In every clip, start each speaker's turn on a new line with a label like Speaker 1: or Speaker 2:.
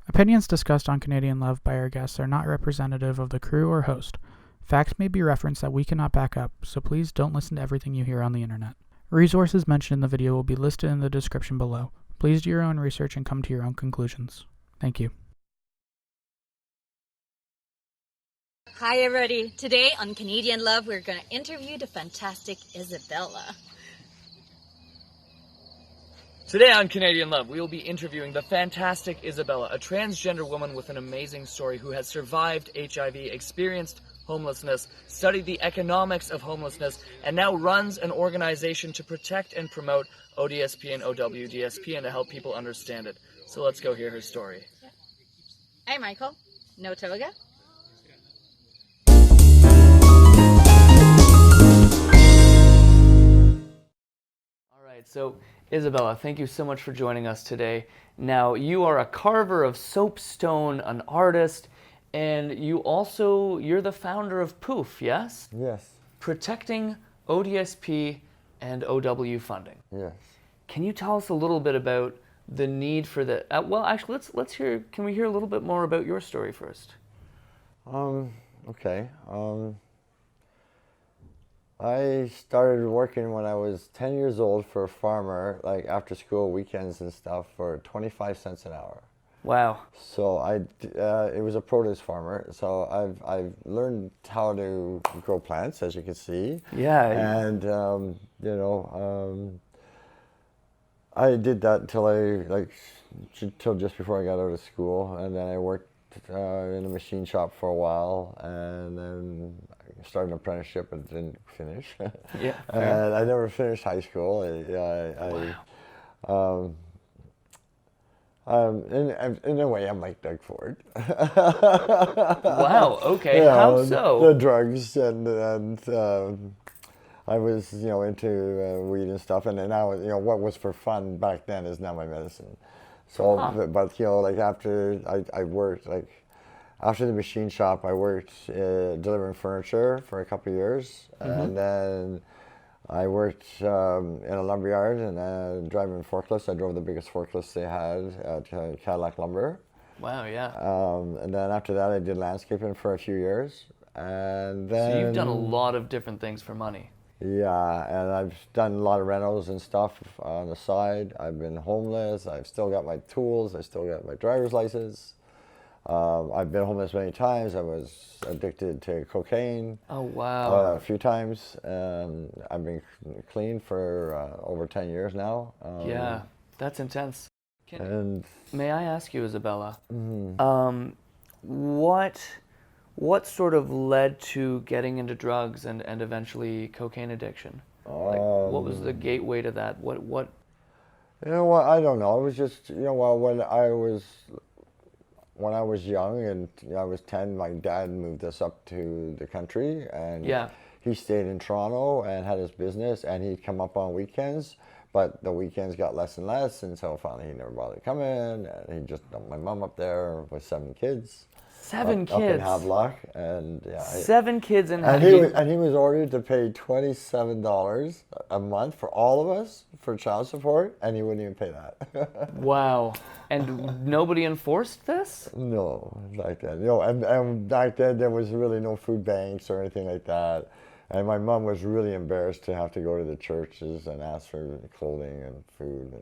Speaker 1: Opinions discussed on Canadian Love by our guests are not representative of the crew or host. Facts may be referenced that we cannot back up, so please don't listen to everything you hear on the internet. Resources mentioned in the video will be listed in the description below. Please do your own research and come to your own conclusions. Thank you.
Speaker 2: Hi everybody. Today on Canadian Love, we're going to interview the fantastic Isabella.
Speaker 3: Today on Canadian Love, we will be interviewing the fantastic Isabella, a transgender woman with an amazing story who has survived HIV, experienced homelessness, studied the economics of homelessness, and now runs an organization to protect and promote ODSP and OWDSP and to help people understand it. So let's go hear her story.
Speaker 2: Hey Michael. No toga?
Speaker 3: All right, so Isabella, thank you so much for joining us today. Now, you are a carver of soapstone, an artist, and you're the founder of Poof, yes?
Speaker 4: Yes.
Speaker 3: Protecting ODSP and OW funding.
Speaker 4: Yes.
Speaker 3: Can you tell us a little bit about the need for the? Well, actually, let's hear. Can we hear a little bit more about your story first?
Speaker 4: Okay. I started working when I was 10 years old for a farmer, like after school weekends and stuff, for 25 cents an hour.
Speaker 3: Wow.
Speaker 4: So it was a produce farmer. So I've learned how to grow plants, as you can see.
Speaker 3: Yeah.
Speaker 4: And I did that till just before I got out of school, and then I worked in a machine shop for a while, and then I started an apprenticeship and didn't finish.
Speaker 3: Yeah.
Speaker 4: And I never finished high school. In a way, I'm like Doug Ford.
Speaker 3: Wow. Okay. How so?
Speaker 4: The drugs and I was into weed and stuff, and then now what was for fun back then is now my medicine. So, but after I worked after the machine shop, I worked delivering furniture for a couple of years, and then I worked in a lumberyard and driving forklifts. I drove the biggest forklifts they had at Cadillac Lumber.
Speaker 3: Wow. Yeah.
Speaker 4: And then after that, I did landscaping for a few years, and then.
Speaker 3: So you've done a lot of different things for money.
Speaker 4: Yeah, and I've done a lot of rentals and stuff on the side. I've been homeless. I've still got my tools. I still got my driver's license. I've been homeless many times. I was addicted to cocaine.
Speaker 3: Oh, wow.
Speaker 4: A few times. I've been clean for over 10 years now.
Speaker 3: Yeah, that's intense. May I ask you, Isabella, what sort of led to getting into drugs and eventually cocaine addiction? What was the gateway to that? What?
Speaker 4: You know what? I don't know. It was just when I was young and I was 10, my dad moved us up to the country, and he stayed in Toronto and had his business, and he'd come up on weekends, but the weekends got less and less, and so finally he never bothered coming, and he just dumped my mom up there with 7 kids.
Speaker 3: 7 kids?
Speaker 4: Up in Havelock, and yeah.
Speaker 3: 7 kids in
Speaker 4: Havelock. And he was ordered to pay $27 a month for all of us for child support, and he wouldn't even pay that.
Speaker 3: Wow. And nobody enforced this?
Speaker 4: No, back then. And back then there was really no food banks or anything like that. And my mom was really embarrassed to have to go to the churches and ask for clothing and food.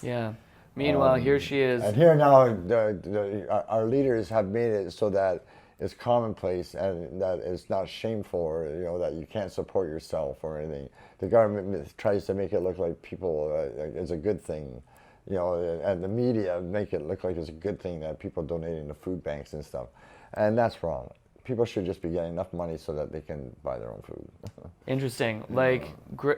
Speaker 3: Yeah. Meanwhile, here she is.
Speaker 4: And here now, our leaders have made it so that it's commonplace and that it's not shameful, that you can't support yourself or anything. The government tries to make it look like people it's a good thing, and the media make it look like it's a good thing that people donating to food banks and stuff, and that's wrong. People should just be getting enough money so that they can buy their own food.
Speaker 3: Interesting.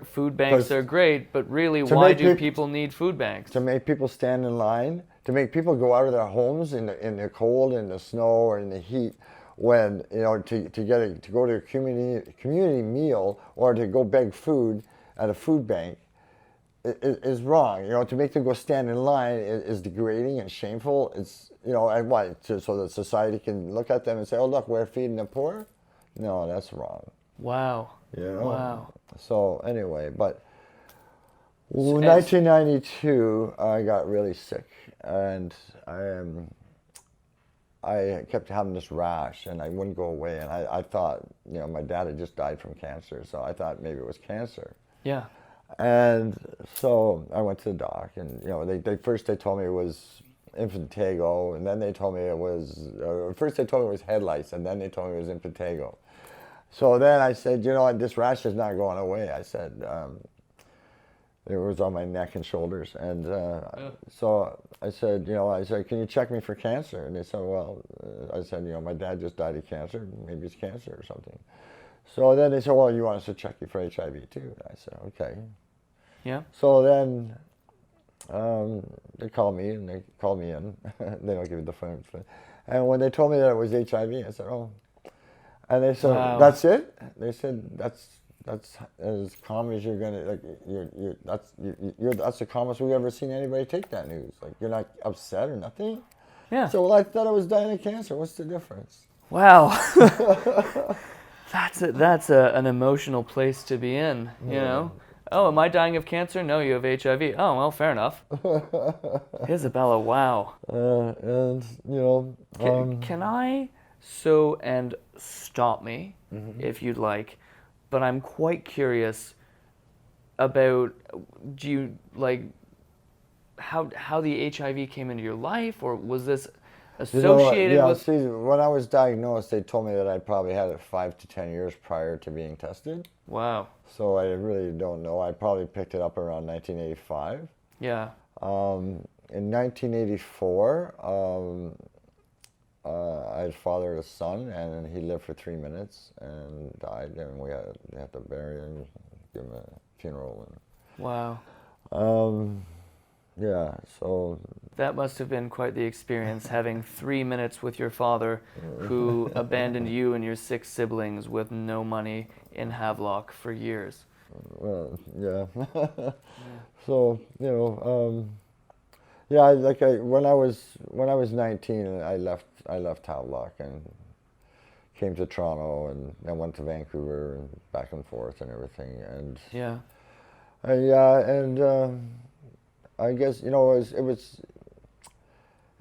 Speaker 3: Food banks are great, but really, why do people need food banks?
Speaker 4: To make people stand in line, to make people go out of their homes in the cold, in the snow, or in the heat, when to go to a community meal or to go beg food at a food bank is wrong. To make them go stand in line is degrading and shameful. It's and what so that society can look at them and say, "Oh, look, we're feeding the poor." No, that's wrong.
Speaker 3: Wow. Wow.
Speaker 4: So anyway, but in 1992, I got really sick, and I kept having this rash, and I wouldn't go away. And I thought, my dad had just died from cancer, so I thought maybe it was cancer.
Speaker 3: Yeah.
Speaker 4: And so I went to the doc, and first they told me it was impetigo, and then they told me it was first they told me it was head lice, and then they told me it was impetigo. So then I said, this rash is not going away. I said, it was on my neck and shoulders, and so I said, can you check me for cancer? And they said, well, I said, my dad just died of cancer, maybe it's cancer or something. So then they said, well, you want us to check you for HIV too? And I said, okay.
Speaker 3: Yeah.
Speaker 4: So then they called me and they called me in. They don't give you the phone. And when they told me that it was HIV, I said, oh. And they said,
Speaker 3: Wow.
Speaker 4: That's it? They said, that's as calm as you're gonna, that's the calmest we've ever seen anybody take that news. Like, you're not upset or nothing?
Speaker 3: Yeah.
Speaker 4: So, well, I thought I was dying of cancer. What's the difference?
Speaker 3: Wow. That's an emotional place to be in, you know? Oh, am I dying of cancer? No, you have HIV. Oh, well, fair enough. Isabella, wow.
Speaker 4: And,
Speaker 3: Can I, and stop me if you'd like, but I'm quite curious about, do you, how the HIV came into your life, or was this associated with...
Speaker 4: See, when I was diagnosed, they told me that I probably had it 5 to 10 years prior to being tested.
Speaker 3: Wow.
Speaker 4: So I really don't know. I probably picked it up around 1985.
Speaker 3: Yeah.
Speaker 4: In 1984, I fathered a son, and he lived for 3 minutes and died, and we had to bury him, give him a funeral. And,
Speaker 3: wow.
Speaker 4: yeah, so...
Speaker 3: That must have been quite the experience, having 3 minutes with your father, who abandoned you and your 6 siblings with no money in Havelock for years.
Speaker 4: Well, yeah. So, yeah, when I was 19, I left Havelock and came to Toronto, and then went to Vancouver and back and forth and everything, and
Speaker 3: yeah,
Speaker 4: I guess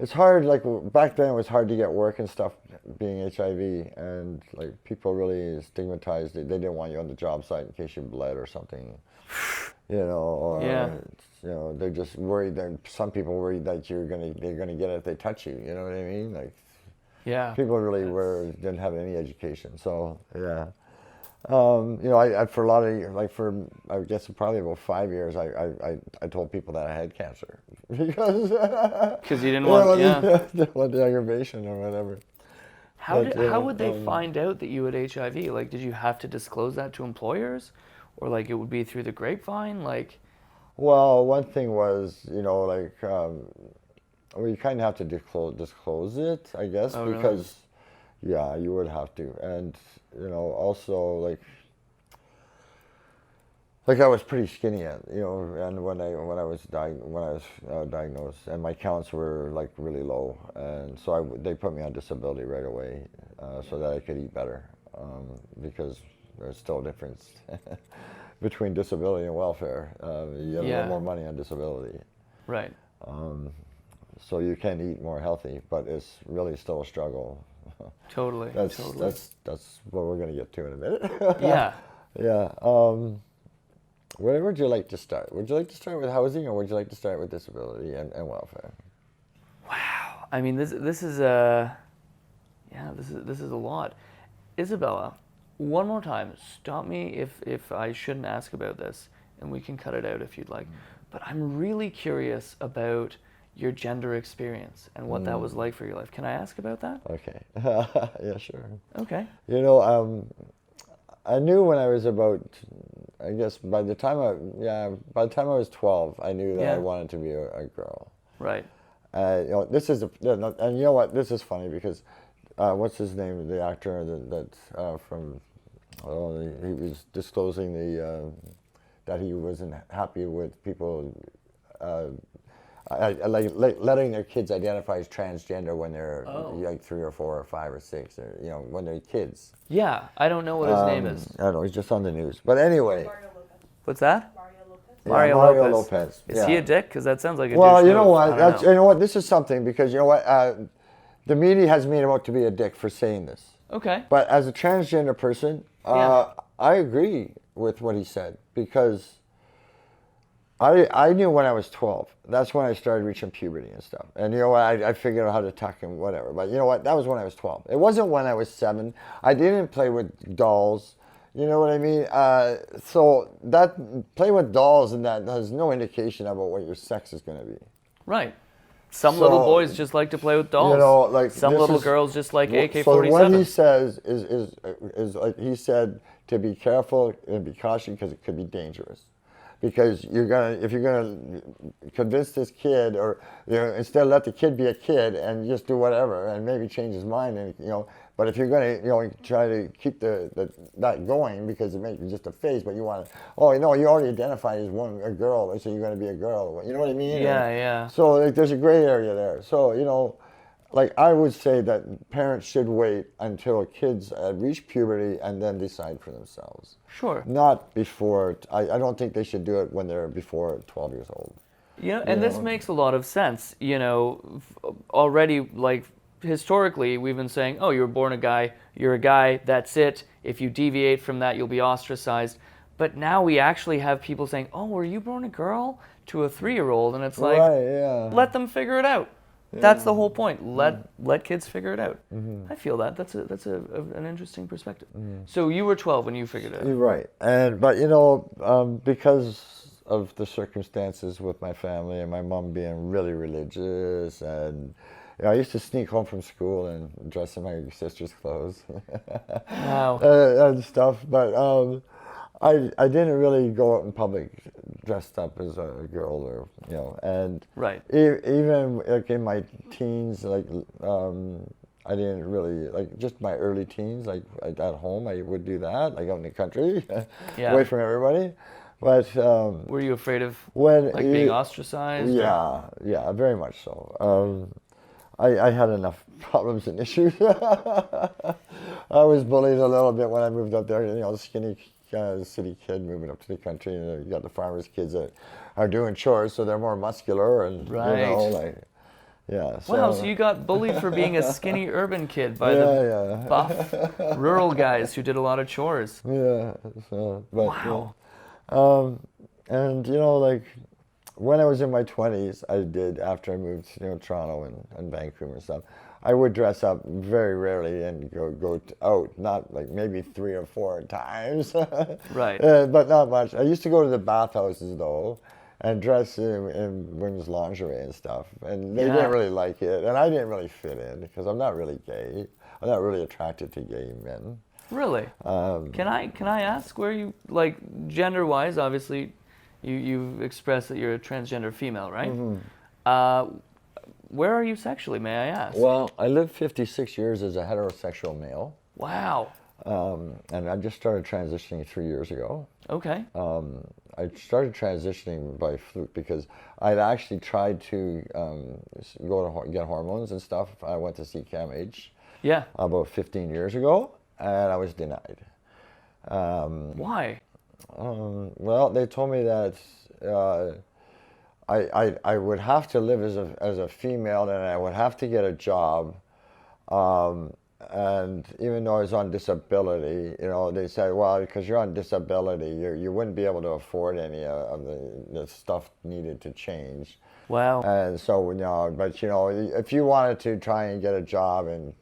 Speaker 4: it's hard. Like, back then, it was hard to get work and stuff, being HIV, and people really stigmatized it. They didn't want you on the job site in case you bled or something, or they're just worried that some people worried that they're gonna get it if they touch you. You know what I mean?
Speaker 3: yeah.
Speaker 4: People really didn't have any education. So yeah. I for a lot of I guess probably about 5 years, I told people that I had cancer because
Speaker 3: you didn't want
Speaker 4: didn't want the aggravation or whatever.
Speaker 3: How would they find out that you had HIV? Did you have to disclose that to employers, or it would be through the grapevine?
Speaker 4: Well, one thing was, you kind of have to disclose it, I guess, because really? Yeah, you would have to, and also I was pretty skinny, and when I was diagnosed, and my counts were really low, and so they put me on disability right away, so that I could eat better, because there's still a difference between disability and welfare. You have a little more money on disability,
Speaker 3: right?
Speaker 4: So you can eat more healthy, but it's really still a struggle.
Speaker 3: Totally.
Speaker 4: That's what we're going to get to in a minute.
Speaker 3: Yeah.
Speaker 4: Yeah. Where would you like to start? Would you like to start with housing, or would you like to start with disability and welfare?
Speaker 3: Wow. I mean, this is a lot. Isabella, one more time, stop me if I shouldn't ask about this, and we can cut it out if you'd like. But I'm really curious about your gender experience and what that was like for your life. Can I ask about that?
Speaker 4: Okay. Yeah, sure.
Speaker 3: Okay.
Speaker 4: I knew when I was about, I guess by the time I was 12, I knew that I wanted to be a girl.
Speaker 3: Right.
Speaker 4: This is and you know what? This is funny because what's his name? The actor that from he was disclosing that he wasn't happy with people. Letting their kids identify as transgender when they're 3 or 4 or 5 or 6, or when they're kids.
Speaker 3: Yeah, I don't know what his name is.
Speaker 4: I don't know. He's just on the news. But anyway.
Speaker 3: What's that?
Speaker 4: Mario Lopez.
Speaker 3: Is he a dick? Because that sounds like a
Speaker 4: well,
Speaker 3: douche
Speaker 4: you know
Speaker 3: move.
Speaker 4: what? You know what? This is something, because you know what? the media has made him out to be a dick for saying this.
Speaker 3: Okay.
Speaker 4: But as a transgender person, I agree with what he said, because I knew when I was 12. That's when I started reaching puberty and stuff. And you know what? I figured out how to tuck and whatever. But you know what? That was when I was 12. It wasn't when I was 7. I didn't play with dolls. You know what I mean? So that play with dolls and that has no indication about what your sex is going to be.
Speaker 3: Right. Some little boys just like to play with dolls.
Speaker 4: You know, like
Speaker 3: some little girls just like AK-47.
Speaker 4: So what he says is like he said to be careful and be cautious because it could be dangerous. Because if you're gonna convince this kid, or instead let the kid be a kid and just do whatever and maybe change his mind, and but if you're gonna try to keep that going because it makes it just a phase, but you want to you already identified as a girl, so you're gonna be a girl. You know what I mean?
Speaker 3: Yeah.
Speaker 4: So like, there's a gray area there. So like I would say that parents should wait until kids reach puberty and then decide for themselves.
Speaker 3: Sure.
Speaker 4: Not before. I don't think they should do it when they're before 12 years old.
Speaker 3: Yeah, and this makes a lot of sense. Already, like, historically, we've been saying, oh, you were born a guy, you're a guy, that's it. If you deviate from that, you'll be ostracized. But now we actually have people saying, oh, were you born a girl? To a 3-year-old, and it's like, let them figure it out. Yeah. That's the whole point. Let kids figure it out. Mm-hmm. I feel that. That's an interesting perspective. Mm-hmm. So you were 12 when you figured it out.
Speaker 4: You're right. But because of the circumstances with my family and my mom being really religious, and I used to sneak home from school and dress in my sister's clothes.
Speaker 3: Wow.
Speaker 4: And stuff. But I didn't really go out in public dressed up as a girl, or and
Speaker 3: right.
Speaker 4: Even like in my teens, like I didn't really, like, just my early teens, like at home I would do that, like out in the country, away from everybody. But
Speaker 3: were you afraid of being ostracized?
Speaker 4: Yeah, very much so. I had enough problems and issues. I was bullied a little bit when I moved up there, skinny city kid moving up to the country, and you got the farmers' kids that are doing chores, so they're more muscular and So,
Speaker 3: wow, so you got bullied for being a skinny urban kid by the buff rural guys who did a lot of chores.
Speaker 4: Yeah. So, but,
Speaker 3: wow.
Speaker 4: And like when I was in my 20s, I did, after I moved to Toronto and Vancouver and stuff, I would dress up very rarely and go out, not like maybe 3 or 4 times.
Speaker 3: Right.
Speaker 4: But not much. I used to go to the bathhouses though and dress in women's lingerie and stuff. And they didn't really like it. And I didn't really fit in because I'm not really gay. I'm not really attracted to gay men.
Speaker 3: Really? Can I ask where you, like, gender-wise, obviously you've expressed that you're a transgender female, right? Mm-hmm. Where are you sexually, may I ask?
Speaker 4: Well, I lived 56 years as a heterosexual male.
Speaker 3: Wow.
Speaker 4: And I just started transitioning 3 years ago.
Speaker 3: Okay.
Speaker 4: I started transitioning by fluke because I'd actually tried to go to get hormones and stuff. I went to see CAMH about 15 years ago, and I was denied.
Speaker 3: Why?
Speaker 4: Well, they told me that I would have to live as a female, and I would have to get a job. And even though I was on disability, they said, well, because you're on disability, you wouldn't be able to afford any of the stuff needed to change.
Speaker 3: Wow.
Speaker 4: And so, but if you wanted to try and get a job, and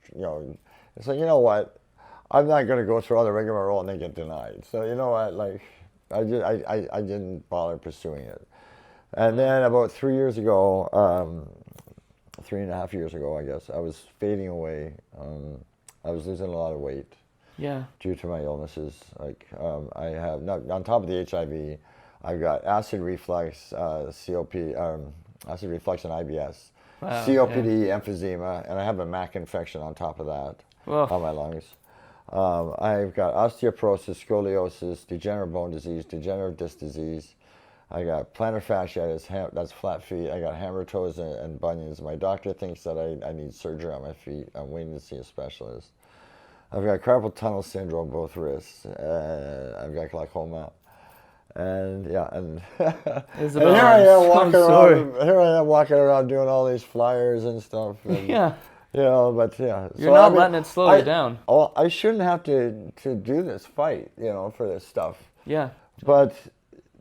Speaker 4: so you know what, I'm not going to go through all the rigmarole and then get denied. So you know what, like, I didn't bother pursuing it. And then about 3 years ago, 3.5 years ago, I guess, I was fading away. I was losing a lot of weight.
Speaker 3: Yeah. Due
Speaker 4: to my illnesses. Like, I have, on top of the HIV, I've got acid reflux, acid reflux and IBS, COPD, emphysema, and I have a MAC infection on top of that on my lungs. I've got osteoporosis, scoliosis, degenerative bone disease, degenerative disc disease. I got plantar fasciitis, that's flat feet. I got hammer toes and bunions. My doctor thinks that I need surgery on my feet. I'm waiting to see a specialist. I've got carpal tunnel syndrome, both wrists. I've got glaucoma. And
Speaker 3: Isabella,
Speaker 4: here I am walking around doing all these flyers and stuff. And, You know, but yeah.
Speaker 3: You're not letting it slow you down.
Speaker 4: Oh, I shouldn't have to do this fight, you know, for this stuff.
Speaker 3: Yeah.
Speaker 4: But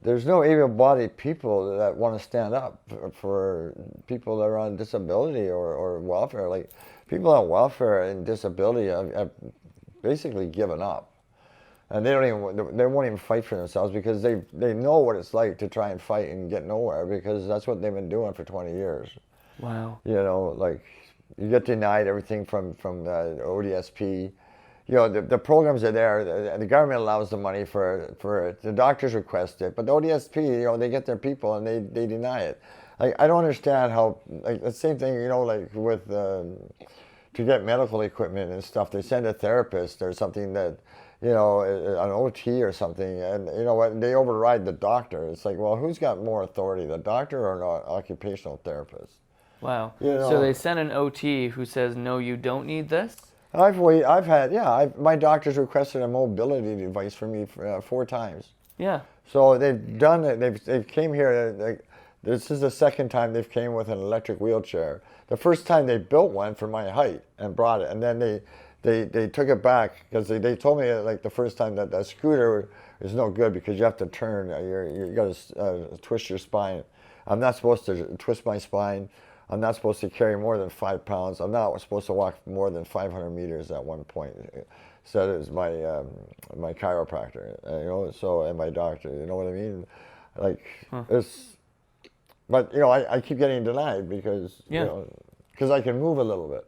Speaker 4: there's no able-bodied people that want to stand up for people that are on disability or welfare. Like, people on welfare and disability have basically given up. And they won't even fight for themselves because they know what it's like to try and fight and get nowhere, because that's what they've been doing for 20 years.
Speaker 3: Wow.
Speaker 4: You know, like, you get denied everything from ODSP. You know, the programs are there. The government allows the money for it. The doctors request it, but the ODSP, you know, they get their people and they deny it. Like, I don't understand how, like, the same thing, you know, like with to get medical equipment and stuff, they send a therapist or something that, you know, an OT or something, and you know what, they override the doctor. It's like, well, who's got more authority, the doctor or an occupational therapist?
Speaker 3: Wow.
Speaker 4: You know,
Speaker 3: so they send an OT who says, no, you don't need this?
Speaker 4: My doctor's requested a mobility device for me 4 times.
Speaker 3: Yeah.
Speaker 4: So they've done it. They've came here. This is the second time they've came with an electric wheelchair. The first time they built one for my height and brought it, and then they took it back because they told me, like, the first time that scooter is no good because you have to turn. You got to twist your spine. I'm not supposed to twist my spine. I'm not supposed to carry more than 5 pounds. I'm not supposed to walk more than 500 meters at one point. Said it was my chiropractor, you know. So, and my doctor, you know what I mean? Like, it's. But you know, I keep getting denied because you know, because I can move a little bit.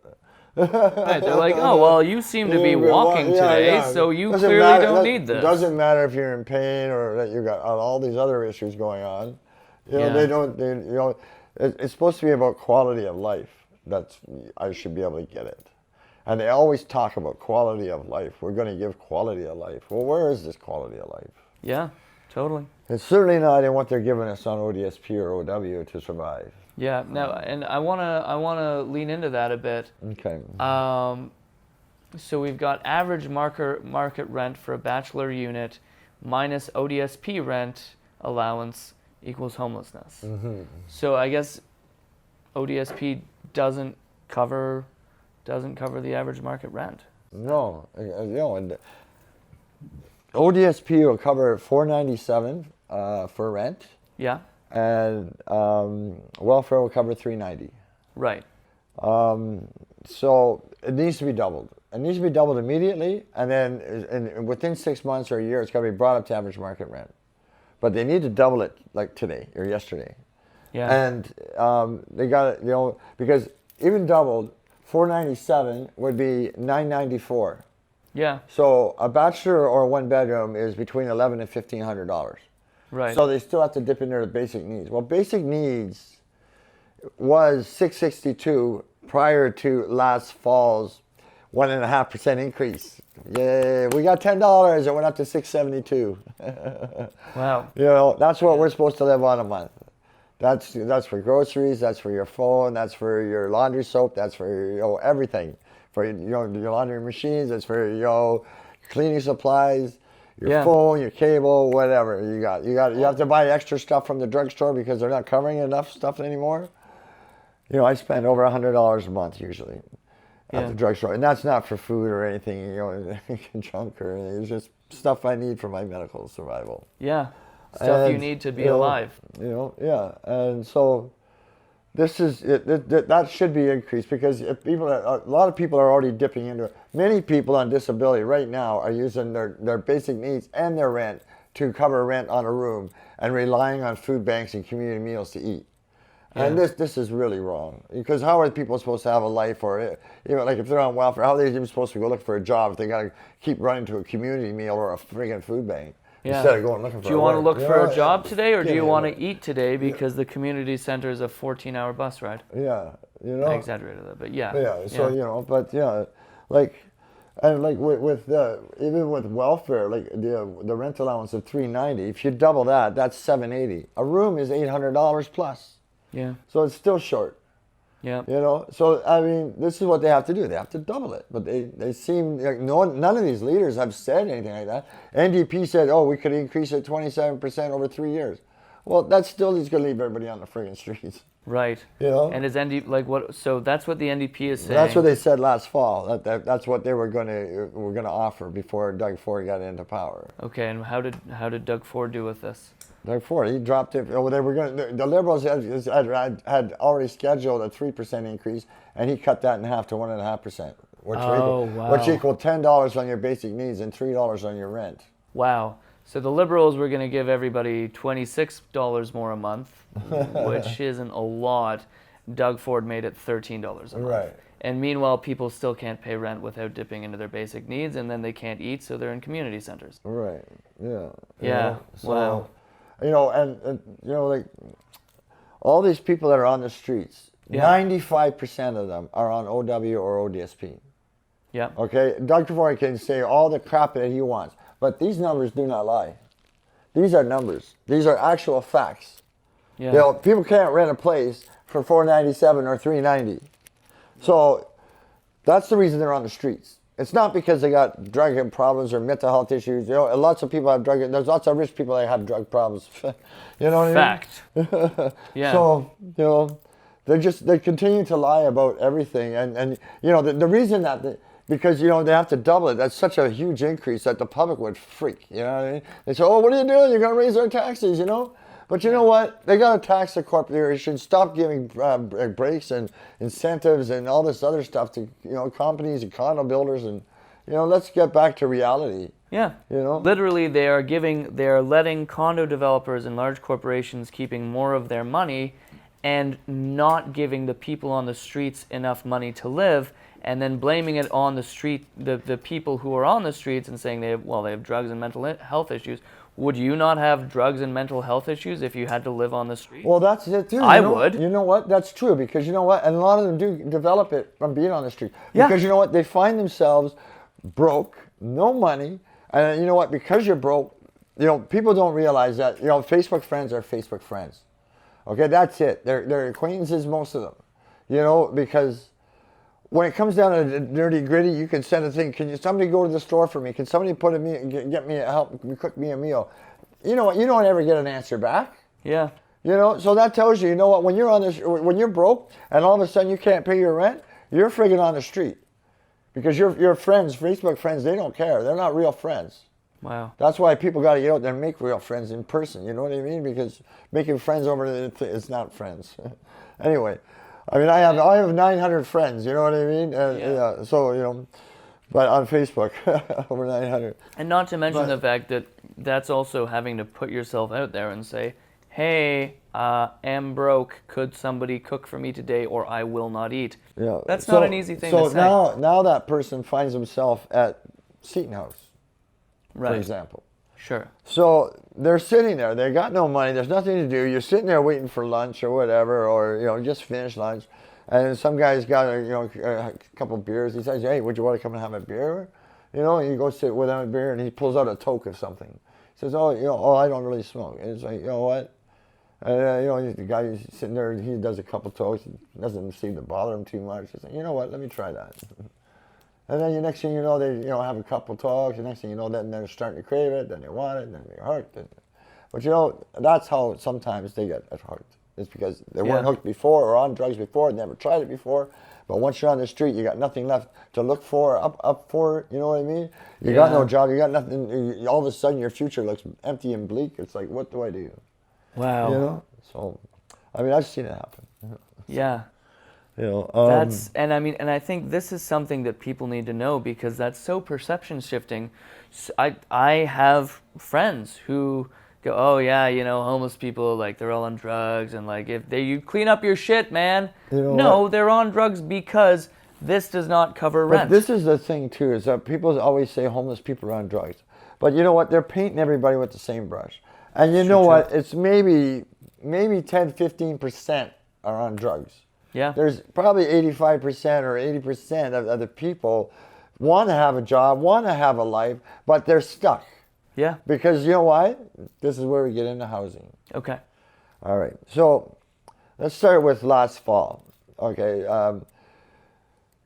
Speaker 3: Right, they're like, oh, well, you seem to be walking today, so you clearly don't need this.
Speaker 4: It doesn't matter if you're in pain or that you got all these other issues going on. You know, they don't. You know. It's supposed to be about quality of life. I should be able to get it. And they always talk about quality of life. We're going to give quality of life. Well, where is this quality of life?
Speaker 3: Yeah, totally.
Speaker 4: It's certainly not in what they're giving us on ODSP or OW to survive.
Speaker 3: Yeah, no, and I wanna lean into that a bit.
Speaker 4: Okay.
Speaker 3: So we've got average market rent for a bachelor unit minus ODSP rent allowance equals homelessness.
Speaker 4: Mm-hmm.
Speaker 3: So I guess ODSP doesn't cover the average market rent.
Speaker 4: No, you know, and ODSP will cover $497 for rent.
Speaker 3: Yeah.
Speaker 4: And welfare will cover $390.
Speaker 3: Right.
Speaker 4: So it needs to be doubled. It needs to be doubled immediately, and then within 6 months or a year, it's got to be brought up to average market rent. But they need to double it like today or yesterday.
Speaker 3: Yeah.
Speaker 4: And they got it, you know, because even doubled, $497 would be $994.
Speaker 3: Yeah.
Speaker 4: So a bachelor or 1 bedroom is between $1,100 and $1,500.
Speaker 3: Right.
Speaker 4: So they still have to dip in their basic needs. Well, basic needs was $662 prior to last fall's 1.5% increase. Yay! We got $10. It went up to $672.
Speaker 3: Wow.
Speaker 4: You know, that's what we're supposed to live on a month. That's for groceries. That's for your phone. That's for your laundry soap. That's for everything. For your laundry machines. That's for cleaning supplies. Your phone, your cable, whatever you got. You have to buy extra stuff from the drugstore because they're not covering enough stuff anymore. You know, I spend over $100 a month usually at the drugstore, and that's not for food or anything, junk or anything. It's just stuff I need for my medical survival.
Speaker 3: Yeah, stuff you need to be alive.
Speaker 4: And so this is that should be increased because if a lot of people are already dipping into it. Many people on disability right now are using their basic needs and their rent to cover rent on a room and relying on food banks and community meals to eat. Yeah. And this is really wrong because how are people supposed to have a life, or like if they're on welfare, how are they even supposed to go look for a job if they got to keep running to a community meal or a friggin' food bank instead of going looking for?
Speaker 3: Do you want to look for a job today, or do you want to eat today because the community center is a 14-hour bus ride?
Speaker 4: Yeah,
Speaker 3: I exaggerated a little bit, yeah.
Speaker 4: Yeah, so even with welfare, like the rent allowance of $390, if you double that, that's $780. A room is $800 plus.
Speaker 3: Yeah.
Speaker 4: So it's still short.
Speaker 3: Yeah.
Speaker 4: So I mean, this is what they have to do. They have to double it. But they seem like none of these leaders have said anything like that. NDP said, we could increase it 27% over 3 years. Well, that still is going to leave everybody on the friggin' streets.
Speaker 3: Right.
Speaker 4: You know?
Speaker 3: And is like what? So that's what the NDP is saying.
Speaker 4: That's what they said last fall. That's what they were going to offer before Doug Ford got into power.
Speaker 3: Okay, and how did Doug Ford do with this?
Speaker 4: Doug Ford, he dropped it. Oh, they were going. The Liberals had already scheduled a 3% increase, and he cut that in half to 1.5%, which equaled $10 on your basic needs and $3 on your rent.
Speaker 3: Wow. So the Liberals were going to give everybody $26 more a month, which isn't a lot. Doug Ford made it $13 a month.
Speaker 4: Right.
Speaker 3: And meanwhile, people still can't pay rent without dipping into their basic needs, and then they can't eat, so they're in community centers.
Speaker 4: Right. Yeah.
Speaker 3: Yeah. Wow.
Speaker 4: Like all these people that are on the streets, 95% of them are on OW or ODSP.
Speaker 3: Yeah.
Speaker 4: Okay, Dr. Ford can say all the crap that he wants, but these numbers do not lie. These are numbers. These are actual facts.
Speaker 3: Yeah.
Speaker 4: People can't rent a place for $497 or $390. So that's the reason they're on the streets. It's not because they got drug problems or mental health issues. Lots of people have there's lots of rich people that have drug problems. You know what I mean?
Speaker 3: Fact. Yeah.
Speaker 4: So, they continue to lie about everything. And the reason that, because, they have to double it. That's such a huge increase that the public would freak. You know what I mean? They say, oh, what are you doing? You're going to raise our taxes, But you know what? They got to tax the corporations, stop giving breaks and incentives and all this other stuff to companies and condo builders, and let's get back to reality.
Speaker 3: Yeah. Literally, they are letting condo developers and large corporations keeping more of their money, and not giving the people on the streets enough money to live, and then blaming it on the street, the people who are on the streets, and saying they have drugs and mental health issues. Would you not have drugs and mental health issues if you had to live on the street?
Speaker 4: Well, that's it too.
Speaker 3: I would.
Speaker 4: You know what? That's true, because you know what? And a lot of them do develop it from being on the street.
Speaker 3: Yeah.
Speaker 4: Because you know what? They find themselves broke, no money, and you know what? Because you're broke, people don't realize that, Facebook friends are Facebook friends. Okay, that's it. They're acquaintances, most of them. Because when it comes down to the dirty gritty, you can send a thing. Can somebody go to the store for me? Can somebody help me cook me a meal? You know what? You don't ever get an answer back.
Speaker 3: Yeah.
Speaker 4: So that tells you, when you're when you're broke and all of a sudden you can't pay your rent, you're friggin' on the street, because your friends, Facebook friends, they don't care. They're not real friends.
Speaker 3: Wow.
Speaker 4: That's why people got to get out there and make real friends in person. You know what I mean? Because making friends over it's not friends. Anyway. I mean, I have 900 friends, you know what I mean? So, but on Facebook, over 900.
Speaker 3: And not to mention the fact that that's also having to put yourself out there and say, hey, am broke, could somebody cook for me today, or I will not eat.
Speaker 4: Yeah.
Speaker 3: That's not an easy thing to say.
Speaker 4: So now that person finds himself at Seton House, for example.
Speaker 3: Sure.
Speaker 4: So they're sitting there. They got no money. There's nothing to do. You're sitting there waiting for lunch or whatever, or just finished lunch, and some guy's got a couple of beers. He says, "Hey, would you want to come and have a beer?" And you go sit with him a beer, and he pulls out a toke of something. He says, "Oh, I don't really smoke." And it's like, you know what? The guy who's sitting there, he does a couple tokes. It doesn't seem to bother him too much. He's like, you know what? Let me try that. And then the next thing you know, they have a couple talks. The next thing you know, then they're starting to crave it. Then they want it. Then they're hooked. But that's how sometimes they get hooked. It's because they weren't hooked before or on drugs before, never tried it before. But once you're on the street, you got nothing left to look for, up for. You know what I mean? You got no job. You got nothing. All of a sudden, your future looks empty and bleak. It's like, what do I do?
Speaker 3: Wow.
Speaker 4: So, I mean, I've seen it happen.
Speaker 3: Yeah. And I think this is something that people need to know, because that's so perception shifting. I have friends who go, oh yeah, homeless people, like, they're all on drugs, and like, if you clean up your shit, man. No, they're on drugs because this does not cover rent.
Speaker 4: But this is the thing too, is that people always say homeless people are on drugs, but you know what? They're painting everybody with the same brush, and you know what? It's maybe 10-15% are on drugs.
Speaker 3: Yeah.
Speaker 4: There's probably 85% or 80% of the people want to have a job, want to have a life, but they're stuck.
Speaker 3: Yeah.
Speaker 4: Because you know why? This is where we get into housing.
Speaker 3: Okay.
Speaker 4: All right. So let's start with last fall. Okay.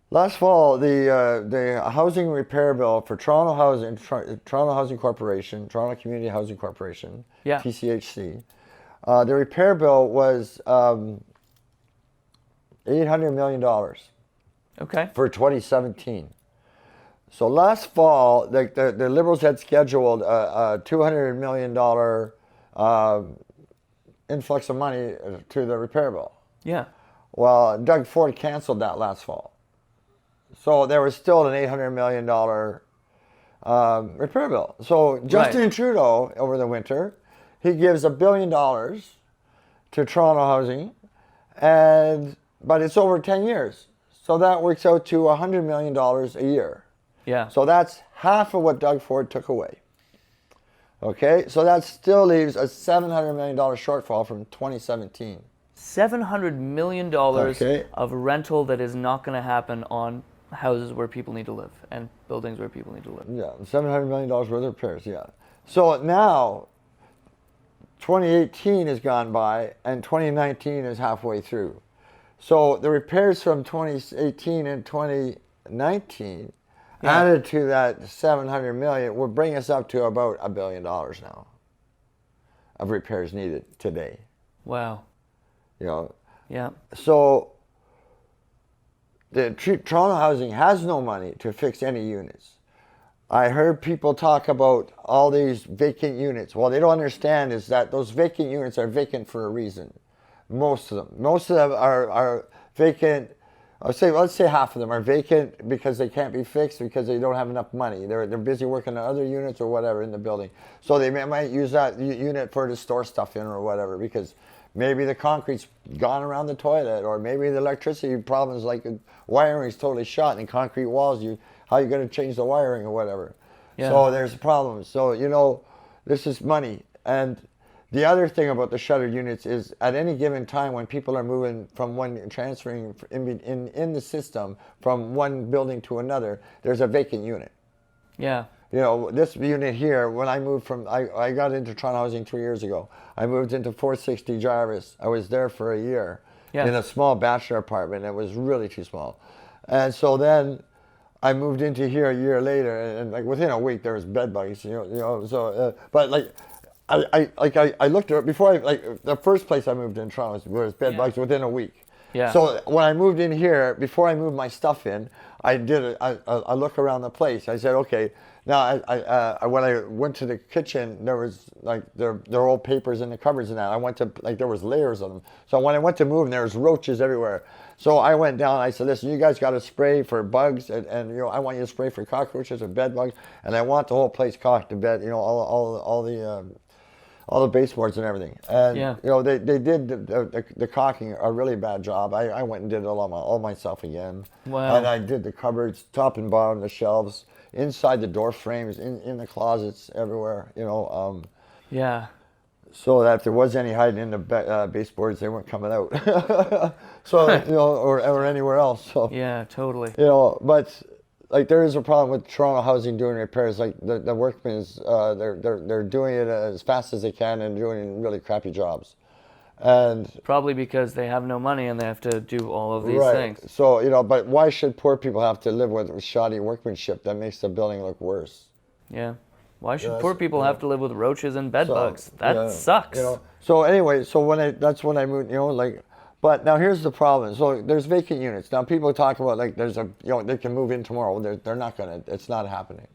Speaker 4: Last fall, the housing repair bill for Toronto Housing Corporation, Toronto Community Housing Corporation, TCHC, The repair bill was $800 million
Speaker 3: Okay.
Speaker 4: for 2017. So last fall, the Liberals had scheduled a $200 million influx of money to the repair bill.
Speaker 3: Yeah.
Speaker 4: Well, Doug Ford canceled that last fall. So there was still an $800 million repair bill. So Justin Trudeau, over the winter, he gives $1 billion to Toronto Housing, but it's over 10 years. So that works out to $100 million a year.
Speaker 3: Yeah.
Speaker 4: So that's half of what Doug Ford took away. Okay, so that still leaves a $700 million shortfall from 2017.
Speaker 3: $700 million
Speaker 4: Okay.
Speaker 3: of rental that is not going to happen on houses where people need to live and buildings where people need to live.
Speaker 4: Yeah, $700 million worth of repairs, yeah. So now, 2018 has gone by and 2019 is halfway through. So the repairs from 2018 and 2019 added to that $700 million will bring us up to about $1 billion now of repairs needed today.
Speaker 3: Wow.
Speaker 4: You know,
Speaker 3: Yeah.
Speaker 4: so the Toronto Housing has no money to fix any units. I heard people talk about all these vacant units. Well, they don't understand is that those vacant units are vacant for a reason. Most of them. Most of them are vacant. Let's say half of them are vacant because they can't be fixed because they don't have enough money. They're busy working on other units or whatever in the building. So they might use that unit to store stuff in or whatever because maybe the concrete's gone around the toilet or maybe the electricity problems like wiring is totally shot and concrete walls. How are you going to change the wiring or whatever? Yeah. So there's a problem. So, you know, this is money. And the other thing about the shuttered units is at any given time when people are moving from transferring in the system from one building to another, there's a vacant unit.
Speaker 3: Yeah.
Speaker 4: You know, this unit here, when I moved I got into Toronto Housing 3 years ago. I moved into 460 Jarvis. I was there for a year in a small bachelor apartment. It was really too small. And so then I moved into here a year later, and like within a week there was bed bugs. But like I looked at it before. The first place I moved in Toronto was bed bugs within a week.
Speaker 3: Yeah.
Speaker 4: So when I moved in here, before I moved my stuff in, I did a look around the place. I said, okay. Now, when I went to the kitchen, there was like there were old papers in the cupboards and that. I went to there was layers of them. So when I went to move, there was roaches everywhere. So I went down. I said, listen, you guys got to spray for bugs, and you know I want you to spray for cockroaches and bed bugs, and I want the whole place caulked to bed. You know all the baseboards and everything. And you know they did the caulking a really bad job. I went and did it all myself again.
Speaker 3: Wow.
Speaker 4: And I did the cupboards, top and bottom, the shelves, inside the door frames, in the closets, everywhere. You know.
Speaker 3: Yeah.
Speaker 4: So that if there was any hiding in the baseboards, they weren't coming out. So you know, or anywhere else. So
Speaker 3: yeah, totally.
Speaker 4: You know, but like there is a problem with Toronto Housing doing repairs. Like the workmen, they're doing it as fast as they can and doing really crappy jobs, and
Speaker 3: probably because they have no money and they have to do all of these things.
Speaker 4: So you know, but why should poor people have to live with shoddy workmanship that makes the building look worse?
Speaker 3: Yeah. Why should poor people have to live with roaches and bed bugs? That sucks.
Speaker 4: You know. So anyway, that's when I moved. You know, like. But now here's the problem. So there's vacant units. Now people talk about like they can move in tomorrow. They're not gonna. It's not happening,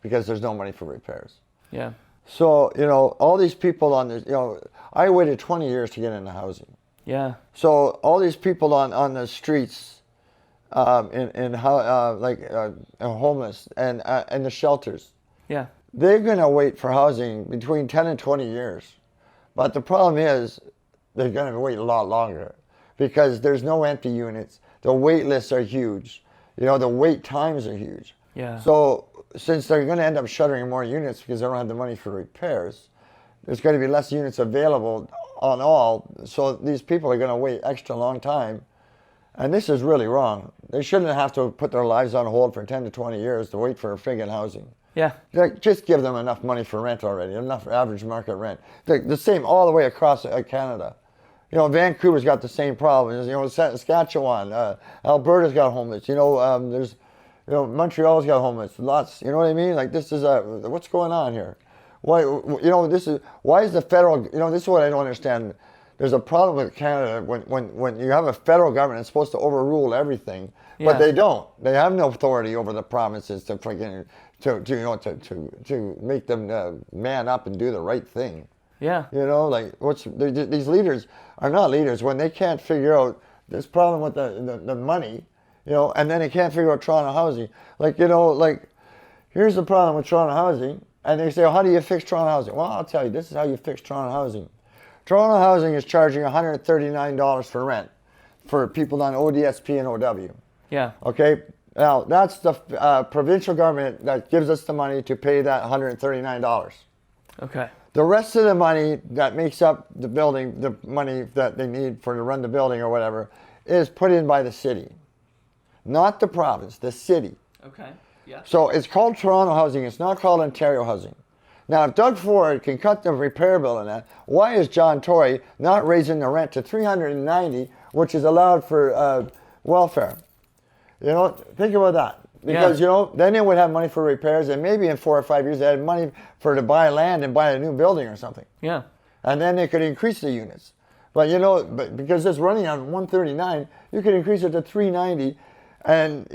Speaker 4: because there's no money for repairs.
Speaker 3: Yeah.
Speaker 4: So you know all these people on this. You know, I waited 20 years to get into housing.
Speaker 3: Yeah.
Speaker 4: So all these people on the streets, homeless and the shelters.
Speaker 3: Yeah.
Speaker 4: They're gonna wait for housing between 10 and 20 years, but the problem is they're gonna wait a lot longer. Because there's no empty units. The wait lists are huge. You know, the wait times are huge.
Speaker 3: Yeah.
Speaker 4: So since they're going to end up shuttering more units because they don't have the money for repairs, there's going to be less units available on all. So these people are going to wait extra long time. And this is really wrong. They shouldn't have to put their lives on hold for 10 to 20 years to wait for friggin' housing.
Speaker 3: Yeah.
Speaker 4: Like, just give them enough money for rent already, enough average market rent. The same all the way across Canada. You know, Vancouver's got the same problem. You know, Saskatchewan, Alberta's got homeless. You know, there's, you know, Montreal's got homeless. Lots. You know what I mean? Like this is what's going on here? Why, why is the federal, this is what I don't understand. There's a problem with Canada when you have a federal government that's supposed to overrule everything, but they don't. They have no authority over the provinces to make them man up and do the right thing.
Speaker 3: Yeah.
Speaker 4: These leaders are not leaders when they can't figure out this problem with the money, and then they can't figure out Toronto housing. Here's the problem with Toronto housing, and they say, how do you fix Toronto housing? Well, I'll tell you, this is how you fix Toronto housing. Toronto housing is charging $139 for rent for people on ODSP and OW.
Speaker 3: Yeah.
Speaker 4: Okay. Now that's the provincial government that gives us the money to pay that $139.
Speaker 3: Okay.
Speaker 4: The rest of the money that makes up the building, the money that they need to run the building or whatever, is put in by the city, not the province, the city.
Speaker 3: Okay. Yeah.
Speaker 4: So it's called Toronto housing. It's not called Ontario housing. Now, if Doug Ford can cut the repair bill in that, why is John Tory not raising the rent to $390, which is allowed for welfare? Think about that. Because, then they would have money for repairs, and maybe in 4 or 5 years they had money to buy land and buy a new building or something.
Speaker 3: Yeah.
Speaker 4: And then they could increase the units. But, but because it's running on 139, you could increase it to 390, and,